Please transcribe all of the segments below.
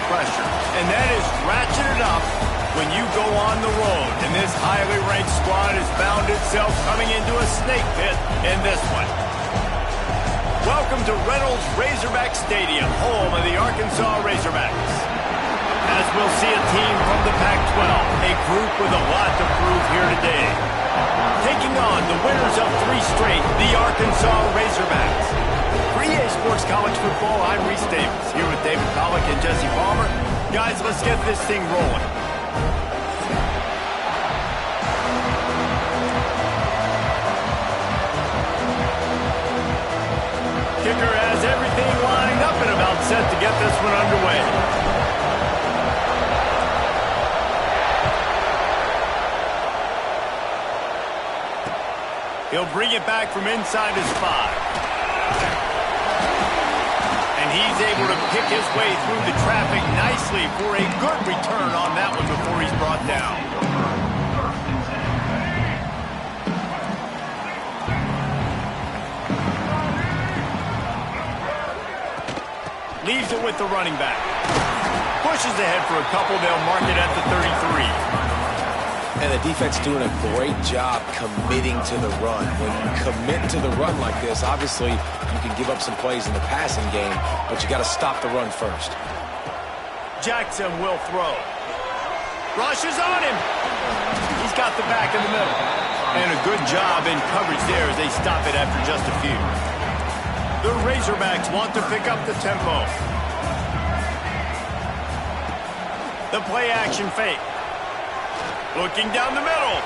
pressure. And that is ratcheted up when you go on the road. And this highly ranked squad has found itself coming into a snake pit in this one. Welcome to Reynolds Razorback Stadium, home of the Arkansas Razorbacks. As we'll see a team from the Pac-12, a group with a lot to prove here today. Taking on the winners of 3 straight, the Arkansas Razorbacks. For EA Sports College Football, I'm Reese Davis, here with David Pollack and Jesse Palmer. Guys, let's get this thing rolling. Kicker has everything lined up and about set to get this one underway. He'll bring it back from inside his 5. And he's able to pick his way through the traffic nicely for a good return on that one before he's brought down. Leaves it with the running back. Pushes ahead for a couple. They'll mark it at the 33. And the defense doing a great job committing to the run. When you commit to the run like this, obviously you can give up some plays in the passing game, but you got to stop the run first. Jackson will throw. Rush is on him. He's got the back in the middle. And a good job in coverage there as they stop it after just a few. The Razorbacks want to pick up the tempo. The play action fake. Looking down the middle.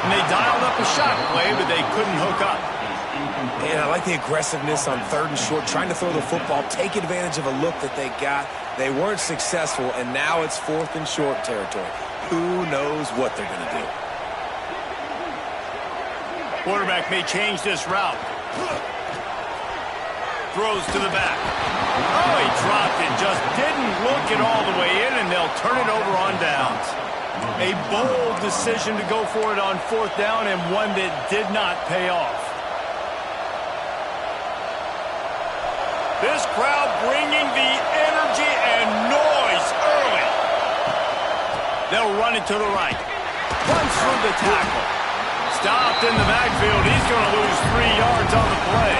And they dialed up a shot play, but they couldn't hook up. And I like the aggressiveness on 3rd and short, trying to throw the football, take advantage of a look that they got. They weren't successful, and now it's 4th and short territory. Who knows what they're going to do? Quarterback may change this route. Throws to the back. Oh, he dropped it. Just didn't look it all the way in, and they'll turn it over on downs. A bold decision to go for it on 4th down, and one that did not pay off. This crowd bringing the energy and noise early. They'll run it to the right. Runs through the tackle. Stopped in the backfield. He's going to lose 3 yards on the play.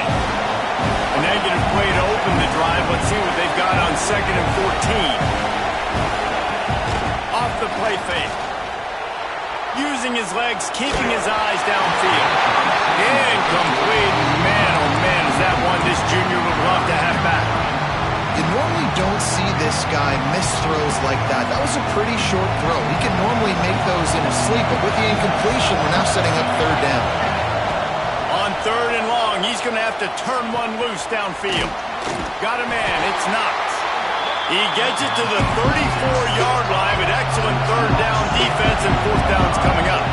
A negative play to open the drive. Let's see what they've got on 2nd and 14. Off the play fake. Using his legs, keeping his eyes downfield. Incomplete. Man, oh man, is that one this junior would love to have back. You normally don't see this guy miss throws like that. That was a pretty short throw. He can normally make those in his sleep, but with the incompletion, we're now setting up 3rd down. On 3rd and long, he's going to have to turn one loose downfield. Got a man. It's Knox. He gets it to the 34-yard line with excellent 3rd down defense, and 4th down's coming up.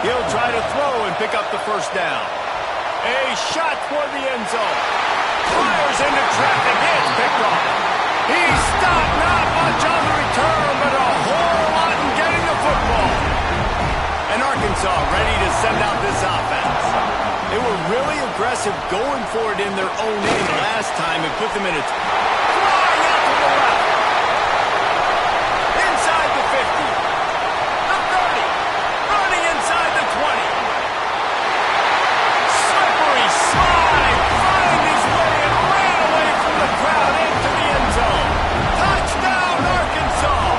He'll try to throw and pick up the 1st down. A shot toward the end zone. Fires into traffic. It's picked off. He stopped. Not much on the return, but a whole lot in getting the football. And Arkansas ready to send out this offense. They were really aggressive going for it in their own end last time and put them in a... Flying out to the left. Inside the 50. The 30. Running inside the 20. Slippery slide. Find his way and ran away from the crowd into the end zone. Touchdown, Arkansas.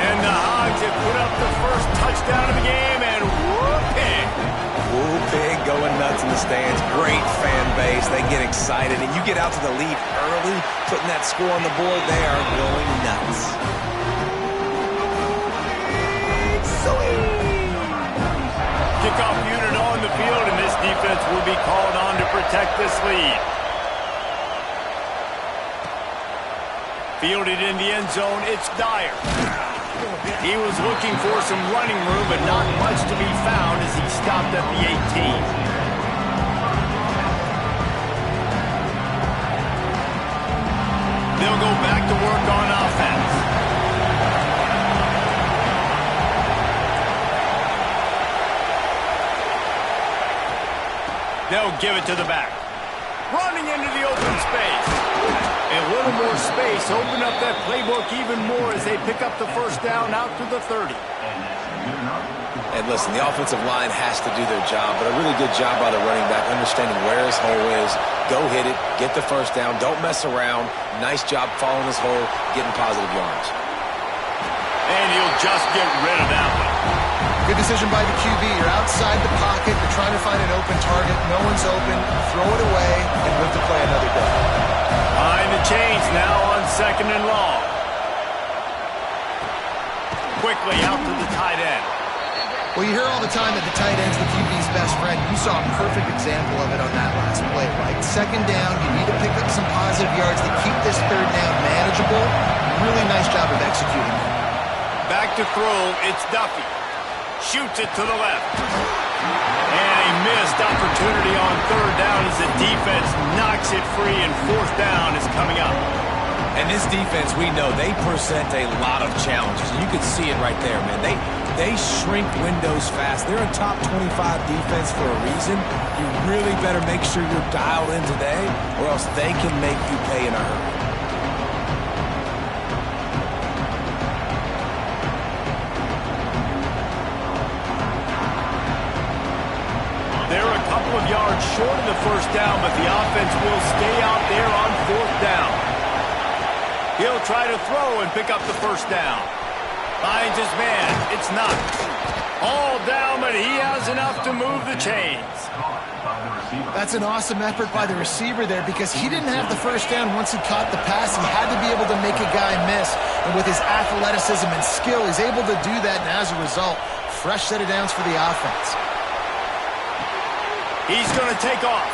And the Hogs have put up the first touchdown of the game, and Whoopin. Whoopin going nuts in the stands. Great fan base. They get excited, and you get out to the lead early, putting that score on the board. They are going nuts. Kickoff unit on the field, and this defense will be called on to protect this lead. Fielded in the end zone, it's Dyer. He was looking for some running room, but not much to be found as he stopped at the 18. They'll go back to work on offense. They'll give it to the back. Running into the open space. A little more space pace, open up that playbook even more as they pick up the first down out to the 30. And listen, the offensive line has to do their job, but a really good job by the running back, understanding where his hole is. Go hit it, get the first down, don't mess around. Nice job following his hole, getting positive yards. And he'll just get rid of that one. Good decision by the QB. You're outside the pocket. You're trying to find an open target. No one's open. Throw it away and live to play another day. Behind the chains now on 2nd and long. Quickly out to the tight end. Well, you hear all the time that the tight end's the QB's best friend. You saw a perfect example of it on that last play, right? 2nd down, you need to pick up some positive yards to keep this 3rd down manageable. Really nice job of executing it. Back to throw, it's Duffy. Shoots it to the left. And a missed opportunity on 3rd down as the defense knocks it free, and 4th down is coming up. And this defense, we know, they present a lot of challenges. You can see it right there, man. They shrink windows fast. They're a top 25 defense for a reason. You really better make sure you're dialed in today, or else they can make you pay in a hurry. They're a couple of yards short of the first down, but the offense will stay out there on 4th down. He'll try to throw and pick up the first down. Finds his man. It's knocked. All down, but he has enough to move the chains. That's an awesome effort by the receiver there because he didn't have the first down once he caught the pass. He had to be able to make a guy miss. And with his athleticism and skill, he's able to do that. And as a result, fresh set of downs for the offense. He's going to take off.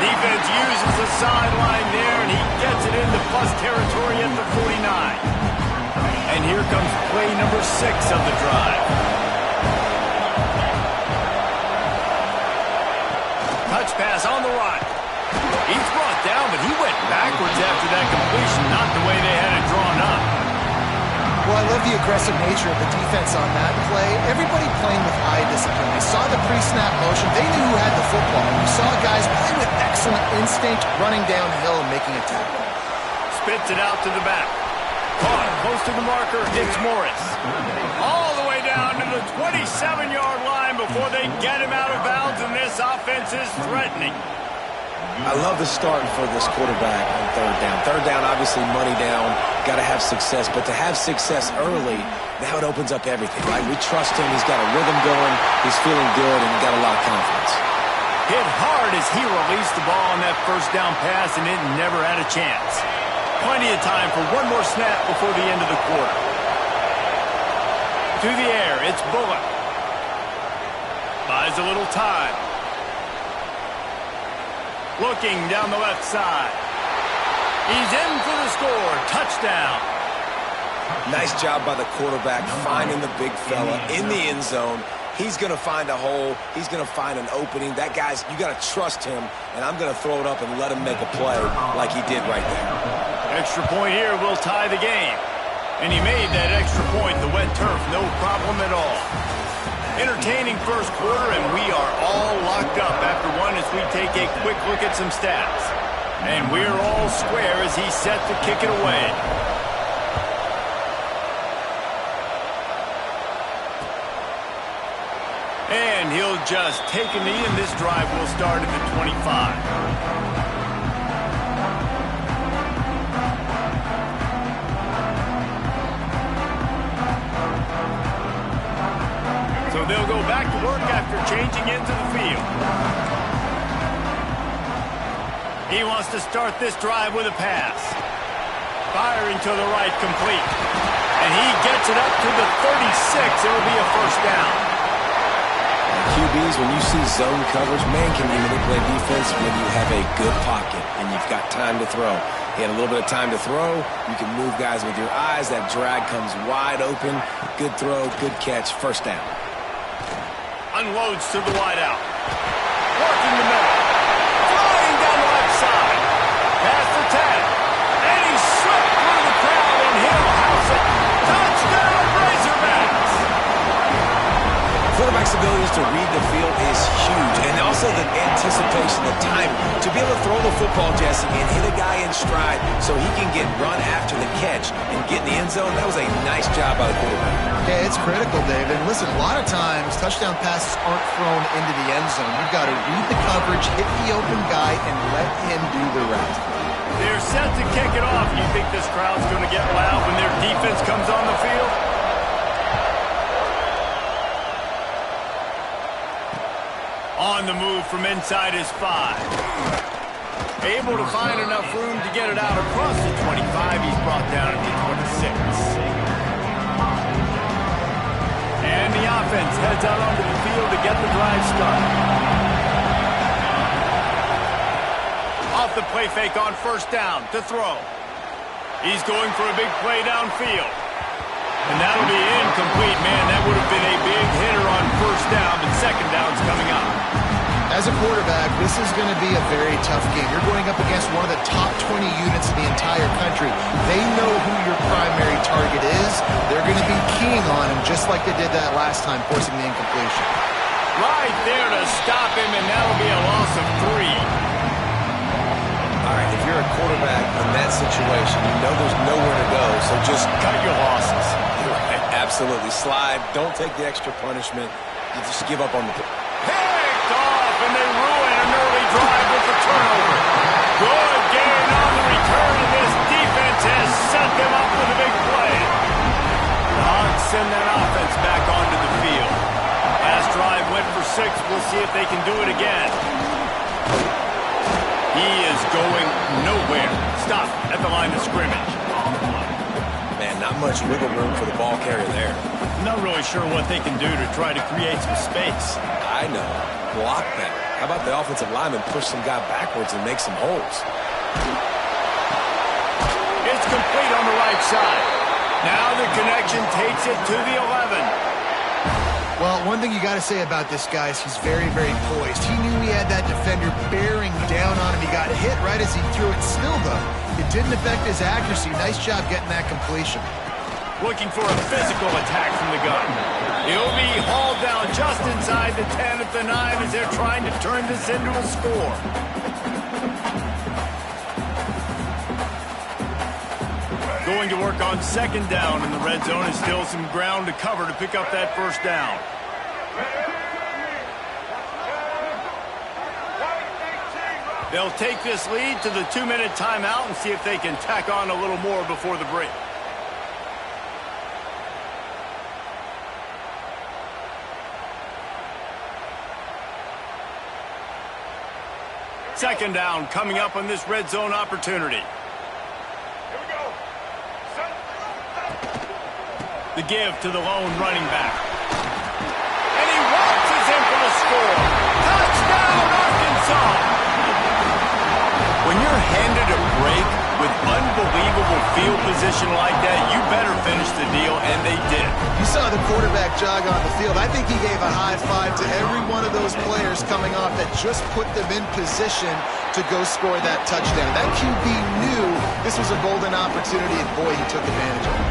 Defense uses the sideline there, and he gets it into plus territory at the 49. And here comes play number 6 of the drive. Touch pass on the right. He's brought down, but he went backwards after that completion, not the way they had it drawn up. Well, I love the aggressive nature of the defense on that play. Everybody playing with eye discipline. They saw the pre-snap motion. They knew who had the football. You saw guys playing with excellent instinct, running downhill and making a tackle. Spits it out to the back. Caught close to the marker. It's Morris. All the way down to the 27-yard line before they get him out of bounds, and this offense is threatening. I love the start for this quarterback on 3rd down. 3rd down, obviously money down, got to have success. But to have success early, now it opens up everything, right? We trust him. He's got a rhythm going. He's feeling good, and he got a lot of confidence. Hit hard as he released the ball on that first down pass, and it never had a chance. Plenty of time for one more snap before the end of the quarter. To the air, it's Bullock. Buys a little time. Looking down the left side. He's in for the score. Touchdown. Nice job by the quarterback finding the big fella in the end zone. He's going to find a hole. He's going to find an opening. That guy's, you got to trust him, and I'm going to throw it up and let him make a play like he did right there. Extra point here will tie the game. And he made that extra point, the wet turf, no problem at all. Entertaining first quarter, and we are all locked up after one as we take a quick look at some stats. And we're all square as he's set to kick it away. And he'll just take a knee, and this drive will start at the 25. So they'll go back to work after changing into the field. He wants to start this drive with a pass. Firing to the right, complete. And he gets it up to the 36. It'll be a first down. QBs, when you see zone coverage, man, can you manipulate defense when you have a good pocket and you've got time to throw. He had a little bit of time to throw. You can move guys with your eyes. That drag comes wide open. Good throw, good catch, first down. Unloads to the wide out. Working the middle. Flying down the left side. Past the 10. And he slipped through the crowd, and he'll house it. Touchdown, Razorbacks! Quarterback quarterback's abilities to read the field is huge, and also the anticipation, the timing. To be able to throw the football, Jesse, and hit a guy in stride so he can get run after the catch and get in the end zone, that was a nice job by the quarterback. Yeah, it's critical, David. Listen, a lot of times touchdown passes aren't thrown into the end zone. You've got to read the coverage, hit the open guy, and let him do the rest. They're set to kick it off. You think this crowd's going to get loud when their defense comes on the field? On the move from inside his 5. Able to find enough room to get it out across the 25. He's brought down at the 26. And the offense heads out onto the field to get the drive started. Off the play fake on first down to throw. He's going for a big play downfield. And that'll be incomplete. Man, that would have been a big hitter on first down, but second down's coming up. As a quarterback, this is going to be a very tough game. You're going up against one of the top 20 units in the entire country. They know who your primary target is. They're going to be keying on him, just like they did that last time, forcing the incompletion. Right there to stop him, and that'll be a loss of 3. All right, if you're a quarterback in that situation, you know there's nowhere to go, so just cut your losses. Right, absolutely. Slide. Don't take the extra punishment. You just give up on the... Picked off, and they ruin an early drive with the turnover. Good gain on the return, and this defense has set them up with a big play. The Hogs send that offense back onto the field. Last drive went for 6. We'll see if they can do it again. He is going nowhere. Stop at the line of scrimmage. Man, not much wiggle room for the ball carrier there. Not really sure what they can do to try to create some space. I know. Block that. How about the offensive lineman push some guy backwards and make some holes? It's complete on the right side. Now the connection takes it to the 11. Well, one thing you got to say about this guy is he's very, very poised. He knew he had that defender bearing down on him. He got hit right as he threw it. Still, though, it didn't affect his accuracy. Nice job getting that completion. Looking for a physical attack from the gun. He'll be hauled down just inside the 10 at the 9 as they're trying to turn this into a score. Going to work on second down in the red zone, and still some ground to cover to pick up that first down. They'll take this lead to the 2-minute timeout and see if they can tack on a little more before the break. Second down coming up on this red zone opportunity. The give to the lone running back. And he waltzes in for the score. Touchdown, Arkansas! When you're handed a break with unbelievable field position like that, you better finish the deal, and they did. You saw the quarterback jog on the field. I think he gave a high five to every one of those players coming off that just put them in position to go score that touchdown. That QB knew this was a golden opportunity, and boy, he took advantage of it.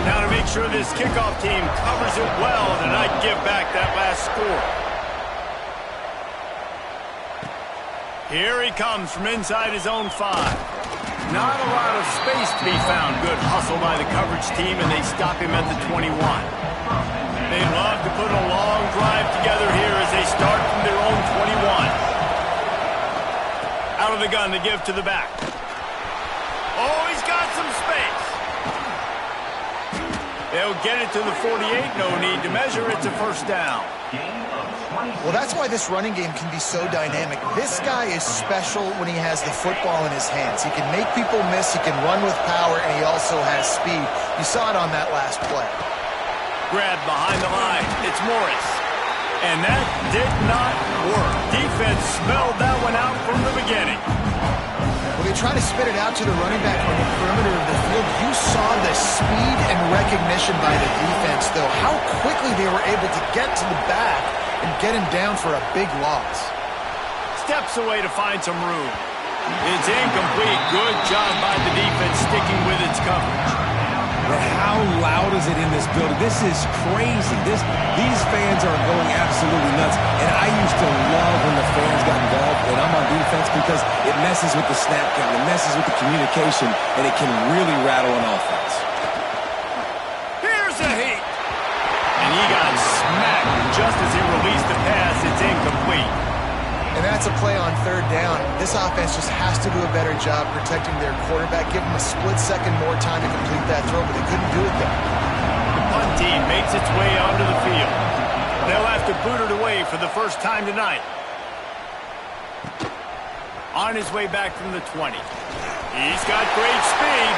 Now to make sure this kickoff team covers it well and not give back that last score. Here he comes from inside his own 5. Not a lot of space to be found. Good hustle by the coverage team, and they stop him at the 21. They love to put a long drive together here as they start from their own 21. Out of the gun, they give to the back. Oh, he's got some space. They'll get it to the 48. No need to measure. It's a first down. Well, that's why this running game can be so dynamic. This guy is special when he has the football in his hands. He can make people miss. He can run with power, and he also has speed. You saw it on that last play. Grab behind the line. It's Morris. And that did not work. Defense smelled that one out from the beginning. When they try to spit it out to the running back on the perimeter of the field, you saw the speed and recognition by the defense, though. How quickly they were able to get to the back and get him down for a big loss. Steps away to find some room. It's incomplete. Good job by the defense sticking with its coverage. But how loud is it in this building? This is crazy. These fans are going absolutely nuts. And I used to love when the fans got involved when I'm on defense because it messes with the snap count, it messes with the communication, and it can really rattle an offense. Here's a heat. And he got smacked just as he released the pass. It's incomplete. And that's a play on third down. This offense just has to do a better job protecting their quarterback. Give them a split second more time to complete that throw, but they couldn't do it there. The punt team makes its way onto the field. They'll have to boot it away for the first time tonight. On his way back from the 20. He's got great speed.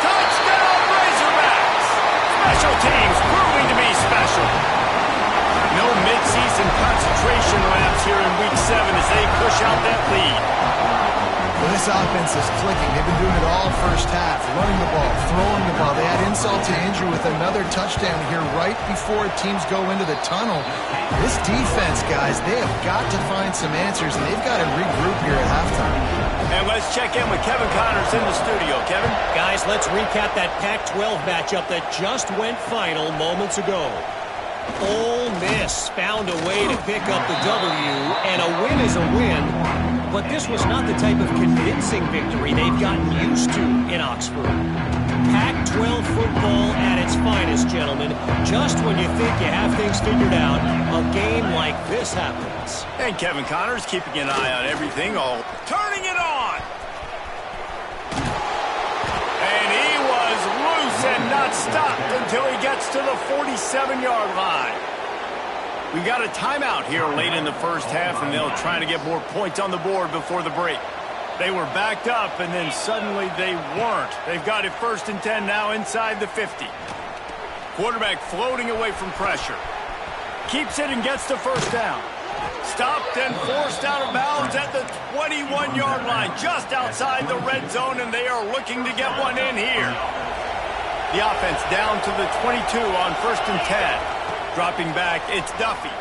Touchdown, Razorbacks! Special teams proving to be special. No mid-season concentration laps here in Week 7 as they push out that lead. Well, this offense is clicking. They've been doing it all first half, running the ball, throwing the ball. They had insult to injury with another touchdown here right before teams go into the tunnel. This defense, guys, they have got to find some answers, and they've got to regroup here at halftime. And let's check in with Kevin Connors in the studio. Kevin? Guys, let's recap that Pac-12 matchup that just went final moments ago. Ole Miss found a way to pick up the W, and a win is a win, but this was not the type of convincing victory they've gotten used to in Oxford. Pac-12 football at its finest, gentlemen. Just when you think you have things figured out, a game like this happens. And Kevin Connors keeping an eye on everything, all turning it on. And he was loose and not stopped until he gets to the 47-yard line. We got a timeout here late in the first half, and they'll try to get more points on the board before the break. They were backed up, and then suddenly they weren't. They've got it 1st and 10 now inside the 50. Quarterback floating away from pressure. Keeps it and gets the first down. Stopped and forced out of bounds at the 21-yard line, just outside the red zone, and they are looking to get one in here. The offense down to the 22 on 1st and 10. Dropping back, it's Duffy.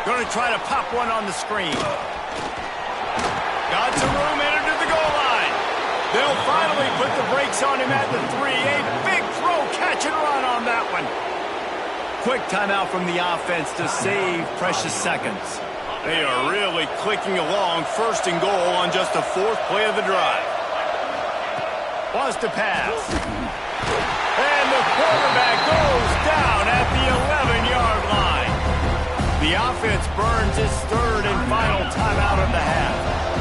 Going to try to pop one on the screen. Got some room, entered to the goal line. They'll finally put the brakes on him at the 3. A big throw, catch and run on that one. Quick timeout from the offense to save precious seconds. They are really clicking along, 1st and goal on just the 4th play of the drive. Wants to pass. And the quarterback goes down at the 11-yard line. The offense burns its 3rd and final timeout of the half.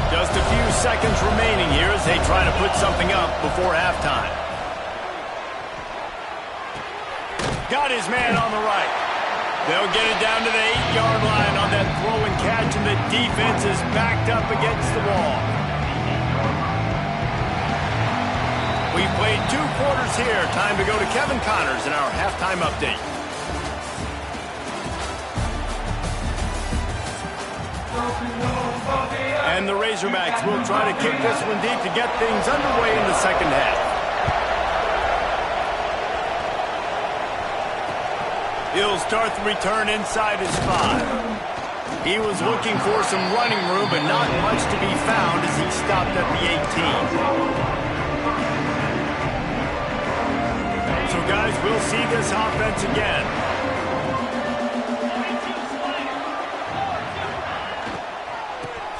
Just a few seconds remaining here as they try to put something up before halftime. Got his man on the right. They'll get it down to the 8-yard line on that throw and catch, and the defense is backed up against the wall. We've played 2 quarters here. Time to go to Kevin Connors in our halftime update. And the Razorbacks will try to kick this one deep to get things underway in the second half. He'll start the return inside his 5. He was looking for some running room, but not much to be found as he stopped at the 18. So, guys, we'll see this offense again.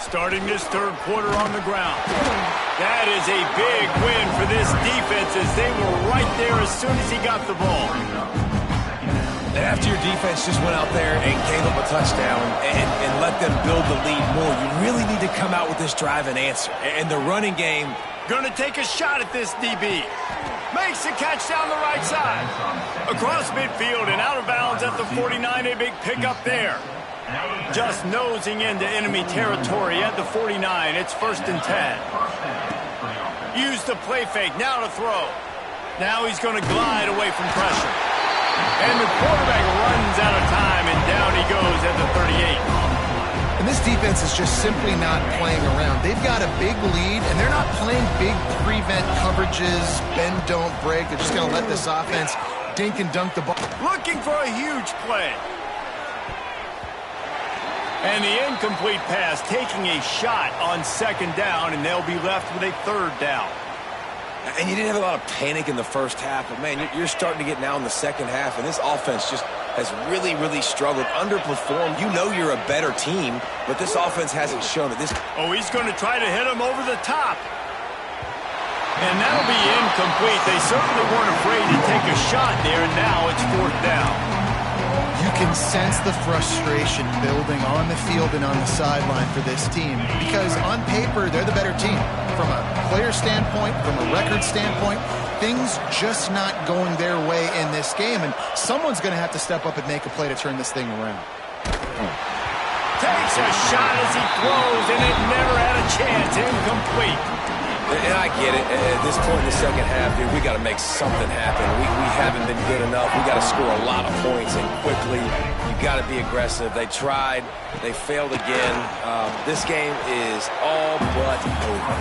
Starting this 3rd quarter on the ground. That is a big win for this defense as they were right there as soon as he got the ball. And after your defense just went out there and gave up a touchdown and let them build the lead more, you really need to come out with this drive and answer. And the running game... Going to take a shot at this DB. Makes the catch down the right side. Across midfield and out of bounds at the 49. A big pickup there. Just nosing into enemy territory at the 49. It's 1st and 10. Use the play fake. Now to throw. Now he's going to glide away from pressure. And the quarterback runs out of time, and down he goes at the 38. And this defense is just simply not playing around. They've got a big lead, and they're not playing big prevent coverages, bend, don't break. They're just going to let this offense dink and dunk the ball. Looking for a huge play. And the incomplete pass taking a shot on second down, and they'll be left with a third down. And you didn't have a lot of panic in the first half, but, man, you're starting to get now in the second half, and this offense just has really, really struggled, underperformed. You know you're a better team, but this offense hasn't shown it. Oh, he's going to try to hit him over the top. And that'll be incomplete. They certainly weren't afraid to take a shot there, and now it's fourth down. You can sense the frustration building on the field and on the sideline for this team because on paper, they're the better team. From a player standpoint, from a record standpoint, things just not going their way in this game, and someone's going to have to step up and make a play to turn this thing around. Takes a shot as he throws, and it never had a chance. Incomplete. And I get it. At this point in the second half, dude, we got to make something happen. We haven't been good enough. We got to score a lot of points and quickly. You got to be aggressive. They tried. They failed again. This game is all but over.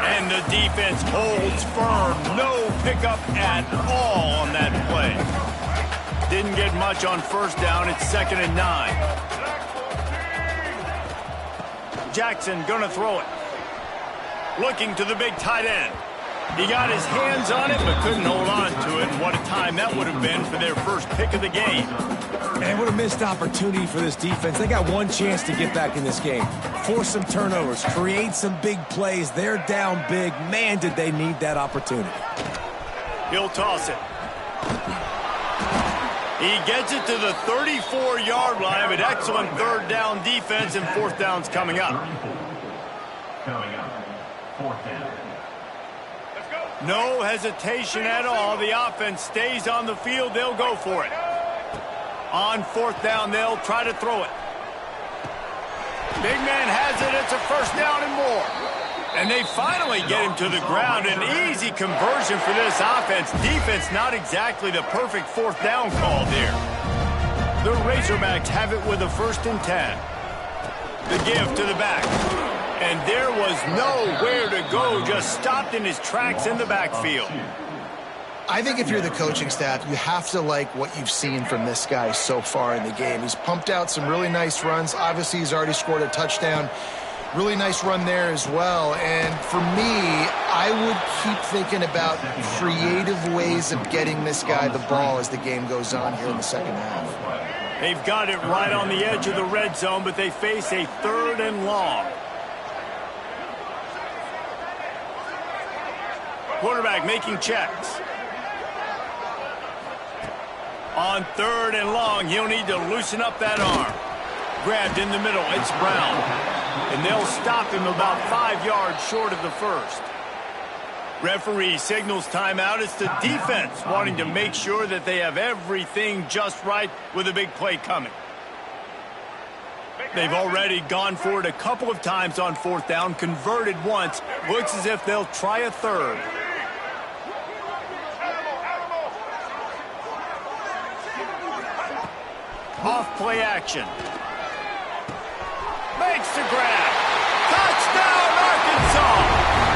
And the defense holds firm. No pickup at all on that play. Didn't get much on first down. It's 2nd and 9. Jackson gonna throw it. Looking to the big tight end. He got his hands on it, but couldn't hold on to it. And what a time that would have been for their first pick of the game. And what a missed opportunity for this defense. They got one chance to get back in this game. Force some turnovers, create some big plays. They're down big. Man, did they need that opportunity. He'll toss it. He gets it to the 34-yard line with excellent third down defense, and fourth down's coming up. Fourth down. No hesitation at all. The offense stays on the field. They'll go for it. On fourth down, they'll try to throw it. Big man has it. It's a first down and more. And they finally get him to the ground. An easy conversion for this offense. Defense, not exactly the perfect fourth down call there. The Razorbacks have it with a 1st and 10. The give to the back. And there was nowhere to go, just stopped in his tracks in the backfield. I think if you're the coaching staff, you have to like what you've seen from this guy so far in the game. He's pumped out some really nice runs. Obviously, he's already scored a touchdown. Really nice run there as well. And for me, I would keep thinking about creative ways of getting this guy the ball as the game goes on here in the second half. They've got it right on the edge of the red zone, but they face a 3rd and long. Quarterback making checks. On 3rd and long, he'll need to loosen up that arm. Grabbed in the middle, it's Brown. And they'll stop him about 5 yards short of the first. Referee signals timeout. It's the defense wanting to make sure that they have everything just right with a big play coming. They've already gone for it a couple of times on fourth down, converted once. Looks as if they'll try a third. Off play action. Makes the grab. Touchdown, Arkansas!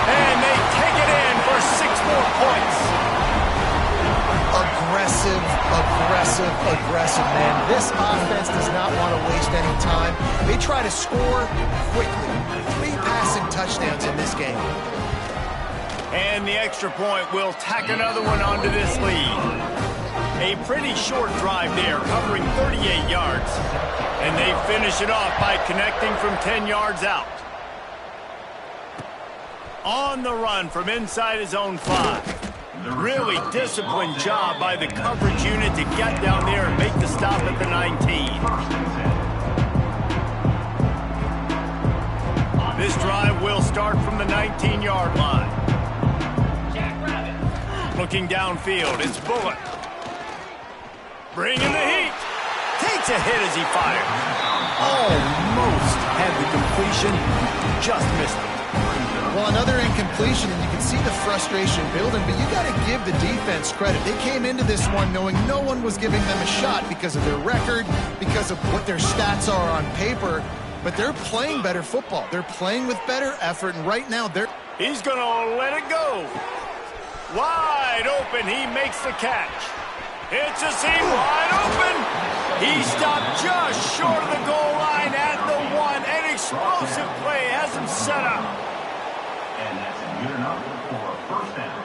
And they take it in for 6 more points. Aggressive, aggressive, aggressive, man. This offense does not want to waste any time. They try to score quickly. 3 passing touchdowns in this game. And the extra point will tack another one onto this lead. A pretty short drive there, covering 38 yards. And they finish it off by connecting from 10 yards out. On the run from inside his own 5. Really disciplined job by the coverage unit to get down there and make the stop at the 19. This drive will start from the 19-yard line. Looking downfield, it's Bullock. Bringing the heat. Takes a hit as he fired. Almost had the completion. Just missed it. Well, another incompletion, and you can see the frustration building, but you got to give the defense credit. They came into this one knowing no one was giving them a shot because of their record, because of what their stats are on paper, but they're playing better football. They're playing with better effort, and right now they're... He's going to let it go. Wide open, he makes the catch. It's a seam wide open. He stopped just short of the goal line at explosive play has him set up. And that's good enough for a first down.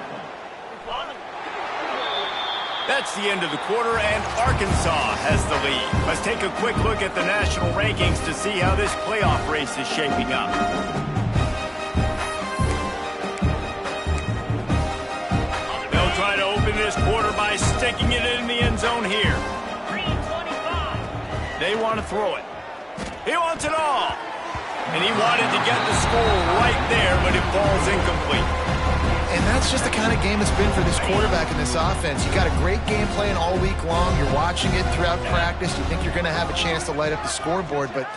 That's the end of the quarter, and Arkansas has the lead. Let's take a quick look at the national rankings to see how this playoff race is shaping up. They'll try to open this quarter by sticking it in the end zone here. They want to throw it. He wants it all. And he wanted to get the score right there, but it falls incomplete. And that's just the kind of game it's been for this quarterback in this offense. You got a great game plan all week long. You're watching it throughout practice. You think you're going to have a chance to light up the scoreboard, but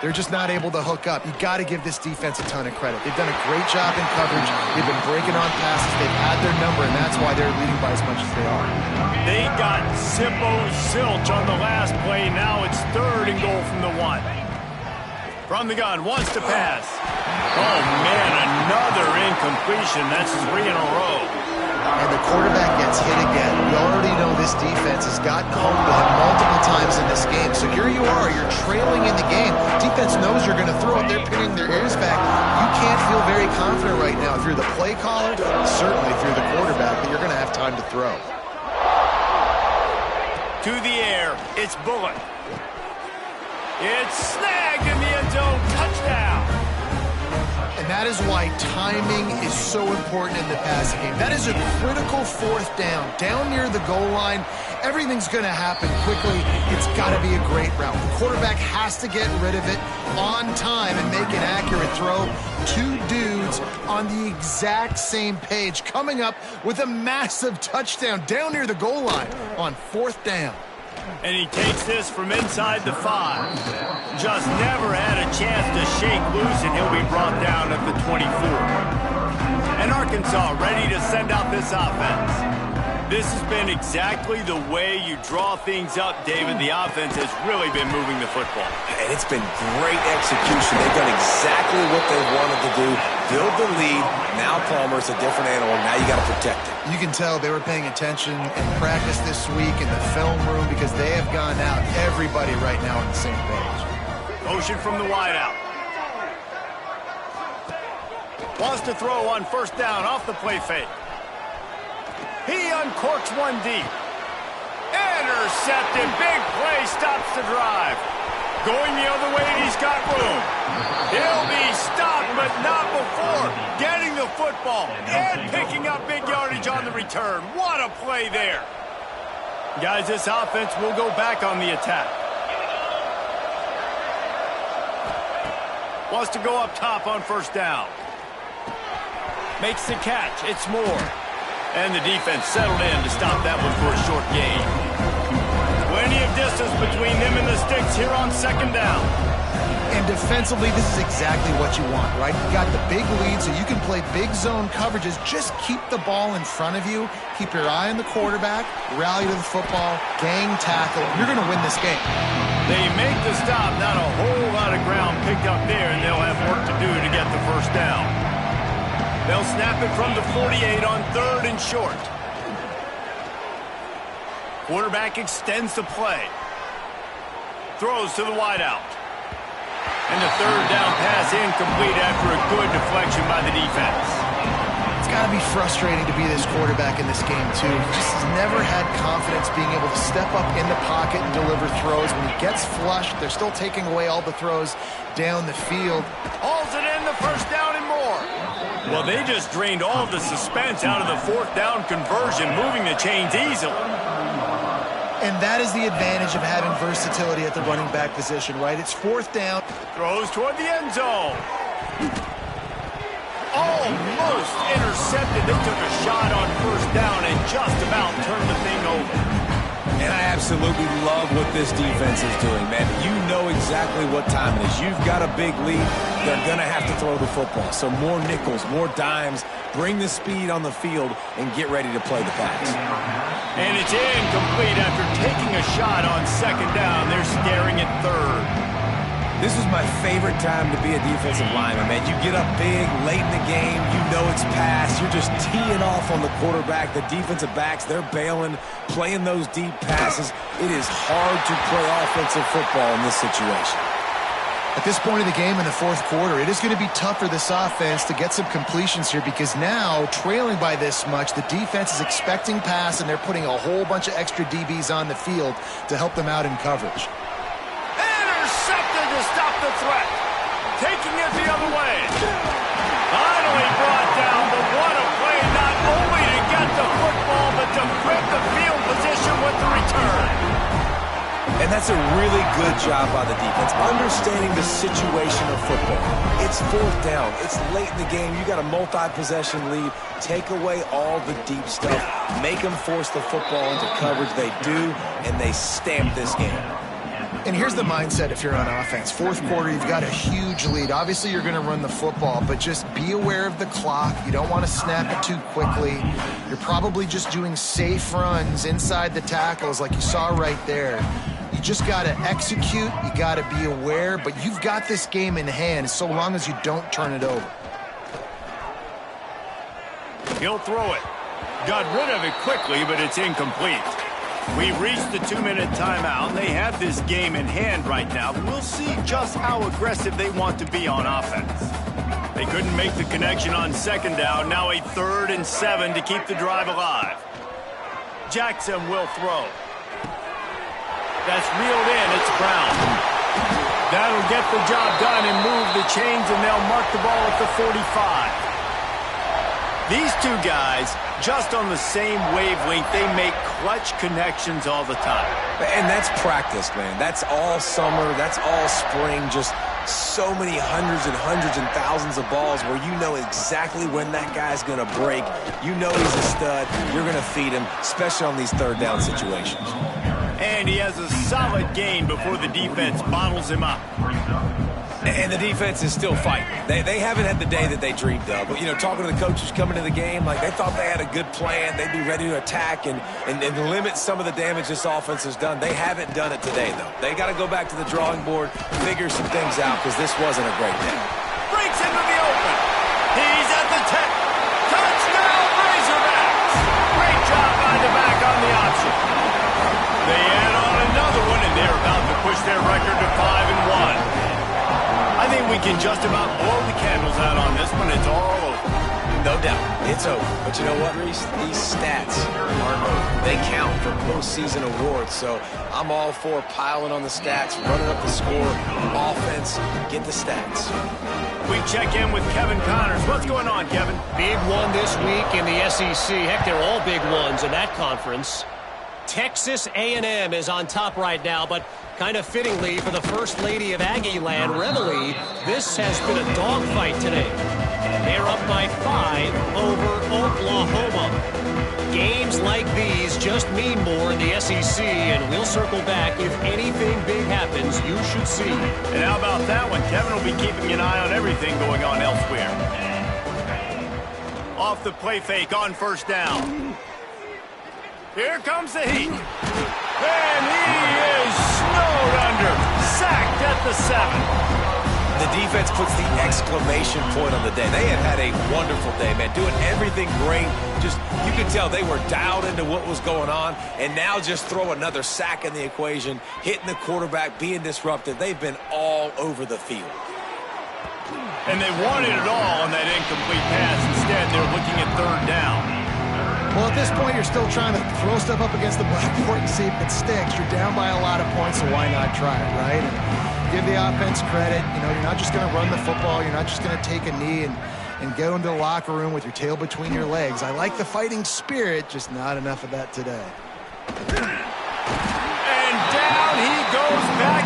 they're just not able to hook up. You got to give this defense a ton of credit. They've done a great job in coverage. They've been breaking on passes. They've had their number, and that's why they're leading by as much as they are. They got Zilch on the last play. Now it's 3rd and goal from the 1. From the gun, wants to pass. Oh, man, another incompletion. That's 3 in a row. And the quarterback gets hit again. We already know this defense has gotten home to him multiple times in this game. So here you are. You're trailing in the game. Defense knows you're going to throw it. They're pinning their ears back. You can't feel very confident right now through the play caller, certainly through the quarterback, that you're going to have time to throw. To the air. It's Bullock. It's snagged in the end zone. Touchdown. And that is why timing is so important in the passing game. That is a critical 4th down. Down near the goal line, everything's going to happen quickly. It's got to be a great route. The quarterback has to get rid of it on time and make an accurate throw. 2 dudes on the exact same page coming up with a massive touchdown down near the goal line on 4th down. And he takes this from inside the 5. Just never had a chance to shake loose, and he'll be brought down at the 24. And Arkansas ready to send out this offense. This has been exactly the way you draw things up, David. The offense has really been moving the football. And it's been great execution. They've done exactly what they wanted to do. Build the lead. Now Palmer's a different animal. Now you got to protect it. You can tell they were paying attention in practice this week in the film room because they have gone out, everybody right now on the same page. Motion from the wideout. Wants to throw on 1st down off the play fake. He uncorks one deep. Intercepted. Big play stops the drive. Going the other way, and he's got room. He'll be stopped, but not before getting the football and picking up big yardage on the return. What a play there. Guys, this offense will go back on the attack. Wants to go up top on 1st down. Makes the catch. It's Moore. And the defense settled in to stop that one for a short gain. Plenty of distance between them and the sticks here on 2nd down. And defensively, this is exactly what you want, right? You got the big lead, so you can play big zone coverages. Just keep the ball in front of you. Keep your eye on the quarterback. Rally to the football. Gang tackle. You're going to win this game. They make the stop. Not a whole lot of ground picked up there, and they'll have work to do to get the 1st down. They'll snap it from the 48 on 3rd and short. Quarterback extends the play. Throws to the wideout. And the 3rd down pass incomplete after a good deflection by the defense. It's got to be frustrating to be this quarterback in this game, too. He just has never had confidence being able to step up in the pocket and deliver throws. When he gets flushed, they're still taking away all the throws down the field. Hauls it in, the 1st down and more. Well, they just drained all of the suspense out of the 4th down conversion, moving the chains easily. And that is the advantage of having versatility at the running back position, right? It's 4th down. Throws toward the end zone. Almost intercepted. They took a shot on 1st down and just about turned the thing over. And I absolutely love what this defense is doing, man. You know exactly what time it is. You've got a big lead. They're going to have to throw the football. So more nickels, more dimes. Bring the speed on the field and get ready to play the pass. And it's incomplete after taking a shot on 2nd down. They're staring at 3rd. This is my favorite time to be a defensive lineman, man. You get up big, late in the game. You know it's pass. You're just teeing off on the quarterback. The defensive backs, they're bailing, playing those deep passes. It is hard to play offensive football in this situation. At this point of the game in the fourth quarter, it is going to be tough for this offense to get some completions here because now, trailing by this much, the defense is expecting pass, and they're putting a whole bunch of extra DBs on the field to help them out in coverage. Intercepted to stop the threat. Taking it the other way. Finally brought down, but what a play, not only to get the football, but to flip the field position with the return. And that's a really good job by the defense, understanding the situation of football. It's fourth down. It's late in the game. You got a multi-possession lead. Take away all the deep stuff. Make them force the football into coverage. They do, and they stamp this game. And here's the mindset if you're on offense. Fourth quarter, you've got a huge lead. Obviously, you're going to run the football, but just be aware of the clock. You don't want to snap it too quickly. You're probably just doing safe runs inside the tackles like you saw right there. You just got to execute. You got to be aware, but you've got this game in hand so long as you don't turn it over. He'll throw it. Got rid of it quickly, but it's incomplete. We've reached the 2-minute timeout. They have this game in hand right now. We'll see just how aggressive they want to be on offense. They couldn't make the connection on second down. Now a 3rd and 7 to keep the drive alive. Jackson will throw. That's reeled in. It's Brown. That'll get the job done and move the chains, and they'll mark the ball at the 45. These two guys, just on the same wavelength, they make clutch connections all the time. And that's practice, man. That's all summer. That's all spring. Just so many hundreds and thousands of balls where you know exactly when that guy's going to break. You know he's a stud. You're going to feed him, especially on these third down situations. And he has a solid gain before the defense bottles him up. And the defense is still fighting. They haven't had the day that they dreamed of. But, you know, talking to the coaches coming to the game, like they thought they had a good plan. They'd be ready to attack and limit some of the damage this offense has done. They haven't done it today, though. They got to go back to the drawing board, figure some things out, because this wasn't a great day. Breaks into the open. He's at the 10. Touchdown, Razorbacks. Great job by the back on the option. They add on another one, and they're about to push their record to 5-1. I think we can just about blow the candles out on this one. It's all over. No doubt. It's over. But you know what, Reese? These stats aren't over. They count for postseason awards. So I'm all for piling on the stats, running up the score, offense, get the stats. We check in with Kevin Connors. What's going on, Kevin? Big one this week in the SEC. Heck, they're all big ones in that conference. Texas A&M is on top right now, but kind of fittingly for the First Lady of Aggie Land, Reveille, this has been a dogfight today. They're up by 5 over Oklahoma. Games like these just mean more in the SEC, and we'll circle back. If anything big happens, you should see. And how about that one? Kevin will be keeping an eye on everything going on elsewhere. Off the play fake on first down. Here comes the heat. And he is snowed under. Sacked at the 7. The defense puts the exclamation point on the day. They have had a wonderful day, man. Doing everything great. Just, you could tell they were dialed into what was going on. And now just throw another sack in the equation. Hitting the quarterback, being disruptive. They've been all over the field. And they wanted it all on that incomplete pass. Instead, they're looking at 3rd down. Well, at this point, you're still trying to throw stuff up against the blackboard and see if it sticks. You're down by a lot of points, so why not try it, right? And give the offense credit. You know, you're not just going to run the football. You're not just going to take a knee and go into the locker room with your tail between your legs. I like the fighting spirit, just not enough of that today. And down he goes back